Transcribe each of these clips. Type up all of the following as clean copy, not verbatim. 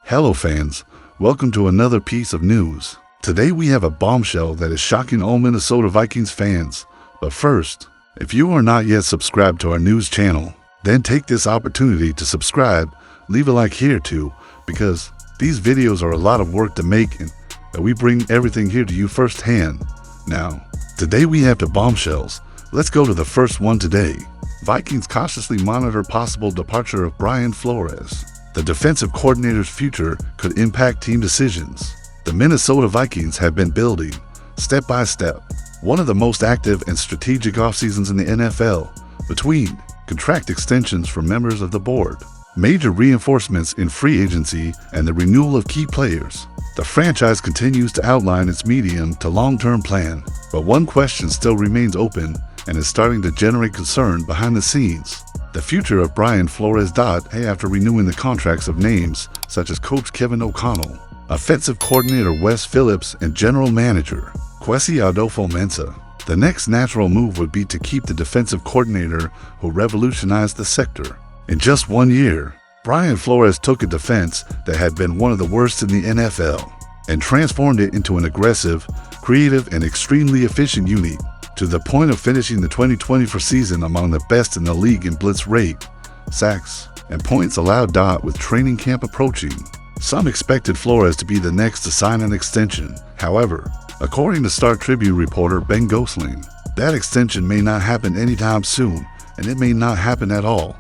Hello fans, welcome to another piece of news. Today we have a bombshell that is shocking all Minnesota Vikings fans. But first, if you are not yet subscribed to our news channel, then take this opportunity to subscribe, leave a like here too, because these videos are a lot of work to make and we bring everything here to you firsthand. Now, today we have the bombshells. Let's go to the first one today. Vikings cautiously monitor possible departure of Brian Flores. The defensive coordinator's future could impact team decisions. The Minnesota Vikings have been building, step by step, one of the most active and strategic offseasons in the NFL, between contract extensions for members of the board, major reinforcements in free agency, and the renewal of key players. The franchise continues to outline its medium to long-term plan, but one question still remains open and is starting to generate concern behind the scenes. The future of Brian Flores. After renewing the contracts of names such as Coach Kevin O'Connell, offensive coordinator Wes Phillips, and general manager Kwesi Adofo-Mensah, the next natural move would be to keep the defensive coordinator who revolutionized the sector. In just 1 year, Brian Flores took a defense that had been one of the worst in the NFL and transformed it into an aggressive, creative, and extremely efficient unit, to the point of finishing the 2024 season among the best in the league in blitz rate, sacks, and points allowed. With training camp approaching, some expected Flores to be the next to sign an extension. However, according to Star Tribune reporter Ben Gosling, that extension may not happen anytime soon, and it may not happen at all.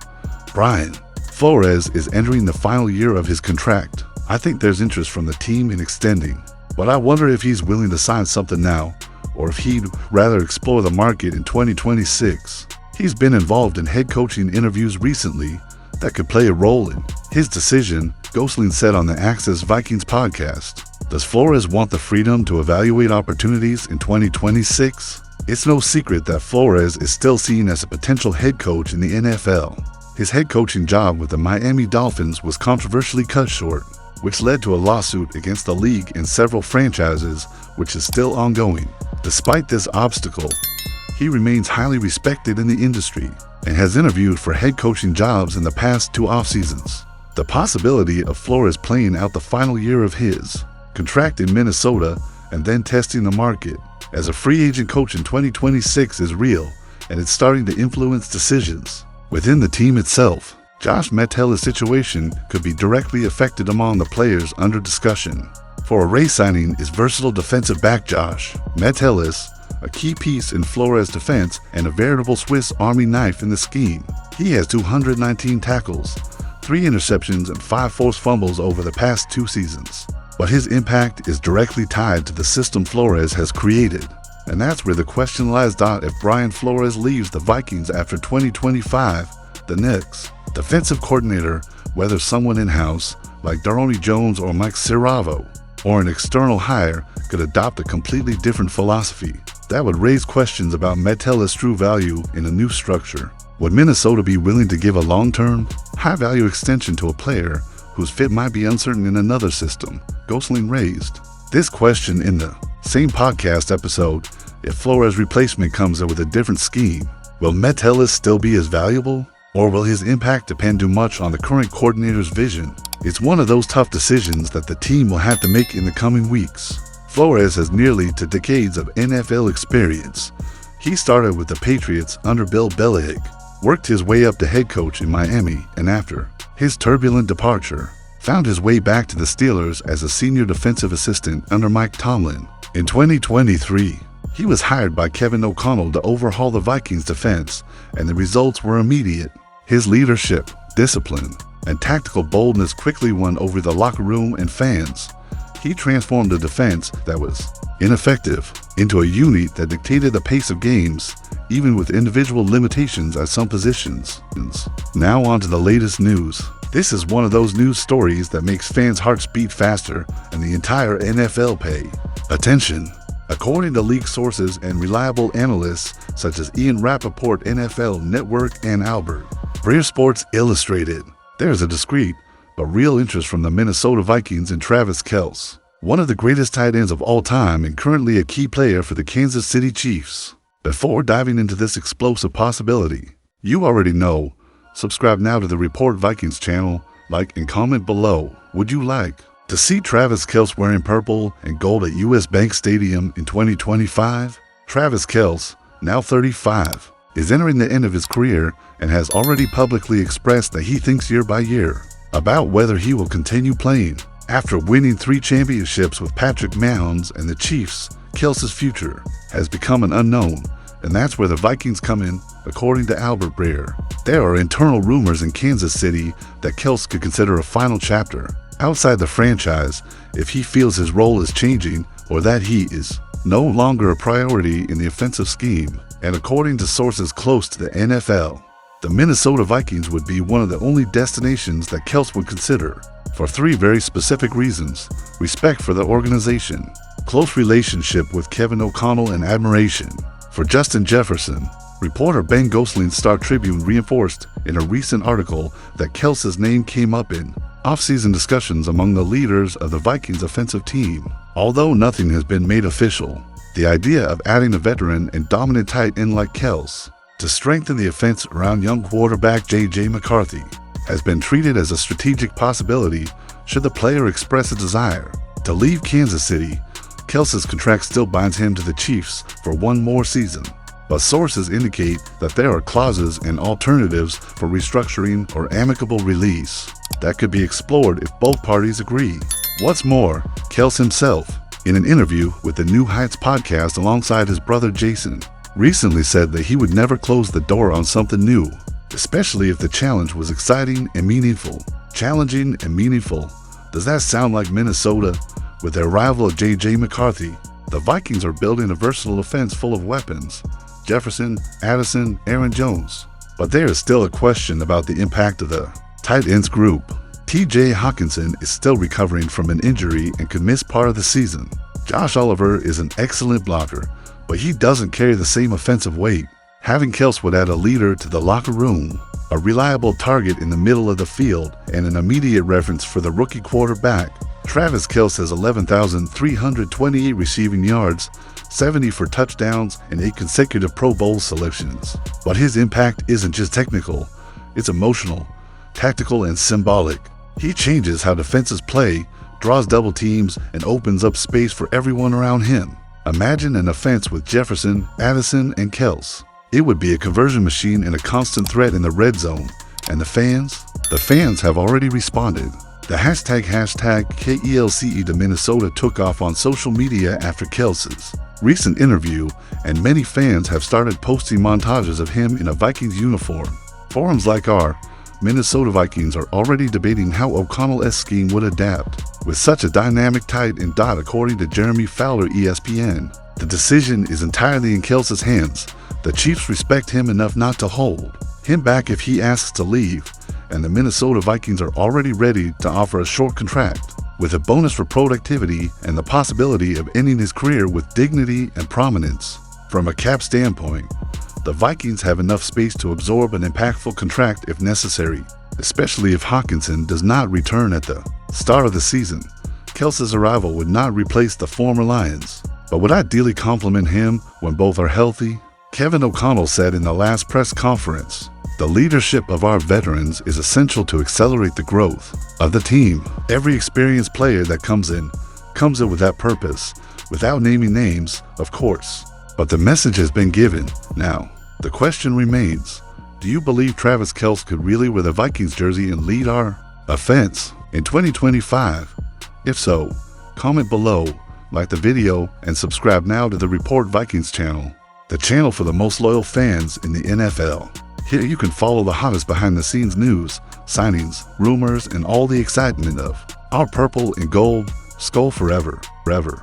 Brian Flores is entering the final year of his contract. I think there's interest from the team in extending, but I wonder if he's willing to sign something now, or if he'd rather explore the market in 2026. He's been involved in head coaching interviews recently that could play a role in his decision, Gosling said on the Access Vikings podcast. Does Flores want the freedom to evaluate opportunities in 2026? It's no secret that Flores is still seen as a potential head coach in the NFL. His head coaching job with the Miami Dolphins was controversially cut short, which led to a lawsuit against the league and several franchises, which is still ongoing. Despite this obstacle, he remains highly respected in the industry and has interviewed for head coaching jobs in the past 2 off-seasons. The possibility of Flores playing out the final year of his contract in Minnesota and then testing the market as a free agent coach in 2026 is real, and it's starting to influence decisions within the team itself. Josh Metellus' situation could be directly affected among the players under discussion. For a Ray signing is versatile defensive back Josh Metellus, a key piece in Flores' defense and a veritable Swiss Army knife in the scheme. He has 219 tackles, 3 interceptions, and 5 forced fumbles over the past 2 seasons. But his impact is directly tied to the system Flores has created. And that's where the question lies. If Brian Flores leaves the Vikings after 2025, the next defensive coordinator, whether someone in-house like Daroni Jones or Mike Ciravo, or an external hire, could adopt a completely different philosophy. That would raise questions about Metellus' true value in a new structure. Would Minnesota be willing to give a long-term, high-value extension to a player whose fit might be uncertain in another system? Gosling raised this question in the same podcast episode. If Flores' replacement comes up with a different scheme, will Metellus still be as valuable? Or will his impact depend too much on the current coordinator's vision? It's one of those tough decisions that the team will have to make in the coming weeks. Flores has nearly 2 decades of NFL experience. He started with the Patriots under Bill Belichick, worked his way up to head coach in Miami, and after his turbulent departure, found his way back to the Steelers as a senior defensive assistant under Mike Tomlin. In 2023, he was hired by Kevin O'Connell to overhaul the Vikings defense, and the results were immediate. His leadership, discipline, and tactical boldness quickly won over the locker room and fans. He transformed a defense that was ineffective into a unit that dictated the pace of games, even with individual limitations at some positions. Now on to the latest news. This is one of those news stories that makes fans' hearts beat faster and the entire NFL pay attention. According to league sources and reliable analysts such as Ian Rapoport, NFL Network, and Albert Breer Sports Illustrated, there's a discreet but real interest from the Minnesota Vikings in Travis Kelce, one of the greatest tight ends of all time and currently a key player for the Kansas City Chiefs. Before diving into this explosive possibility, you already know, subscribe now to the Report Vikings channel, Like and comment below. Would you like to see Travis Kelce wearing purple and gold at US Bank Stadium in 2025? Travis Kelce, now 35, is entering the end of his career and has already publicly expressed that he thinks year by year about whether he will continue playing. After winning 3 championships with Patrick Mahomes and the Chiefs, Kelce's future has become an unknown, and that's where the Vikings come in, according to Albert Breer. There are internal rumors in Kansas City that Kelce could consider a final chapter outside the franchise if he feels his role is changing or that he is no longer a priority in the offensive scheme. And according to sources close to the NFL, the Minnesota Vikings would be one of the only destinations that Kelce would consider, for 3 very specific reasons: respect for the organization, close relationship with Kevin O'Connell, and admiration for Justin Jefferson. Reporter Ben Gosling's Star Tribune reinforced in a recent article that Kelce's name came up in off-season discussions among the leaders of the Vikings offensive team. Although nothing has been made official, the idea of adding a veteran and dominant tight end like Kelce to strengthen the offense around young quarterback J.J. McCarthy has been treated as a strategic possibility should the player express a desire to leave Kansas City. Kelce's contract still binds him to the Chiefs for 1 more season, but sources indicate that there are clauses and alternatives for restructuring or amicable release that could be explored if both parties agree. What's more, Kelce himself, in an interview with the New Heights podcast alongside his brother Jason, recently said that he would never close the door on something new, especially if the challenge was exciting and meaningful. Challenging and meaningful. Does that sound like Minnesota? With their rival J.J. McCarthy, the Vikings are building a versatile offense full of weapons: Jefferson, Addison, Aaron Jones. But there is still a question about the impact of the tight ends group. T.J. Hockenson is still recovering from an injury and could miss part of the season. Josh Oliver is an excellent blocker, but he doesn't carry the same offensive weight. Having Kelce would add a leader to the locker room, a reliable target in the middle of the field, and an immediate reference for the rookie quarterback. Travis Kelce has 11,328 receiving yards, 70 for touchdowns, and 8 consecutive Pro Bowl selections. But his impact isn't just technical, it's emotional, tactical, and symbolic. He changes how defenses play, draws double teams, and opens up space for everyone around him. Imagine an offense with Jefferson, Addison, and Kelce. It would be a conversion machine and a constant threat in the red zone. And the fans have already responded. The hashtag KELCE to Minnesota took off on social media after Kelce's recent interview, and many fans have started posting montages of him in a Vikings uniform. Forums like our Minnesota Vikings are already debating how O'Connell's scheme would adapt with such a dynamic tight end dot, according to Jeremy Fowler, ESPN. The decision is entirely in Kelce's hands. The Chiefs respect him enough not to hold him back if he asks to leave, and the Minnesota Vikings are already ready to offer a short contract with a bonus for productivity and the possibility of ending his career with dignity and prominence. From a cap standpoint, the Vikings have enough space to absorb an impactful contract if necessary, especially if Hockenson does not return at the start of the season. Kelce's arrival would not replace the former Lions, but would ideally complement him when both are healthy. Kevin O'Connell said in the last press conference, "The leadership of our veterans is essential to accelerate the growth of the team. Every experienced player that comes in with that purpose, without naming names, of course. But the message has been given. Now, the question remains, do you believe Travis Kelce could really wear the Vikings jersey and lead our offense in 2025? If so, comment below, like the video, and subscribe now to the Report Vikings channel, the channel for the most loyal fans in the NFL. Here you can follow the hottest behind-the-scenes news, signings, rumors, and all the excitement of our purple and gold. Skull forever, forever.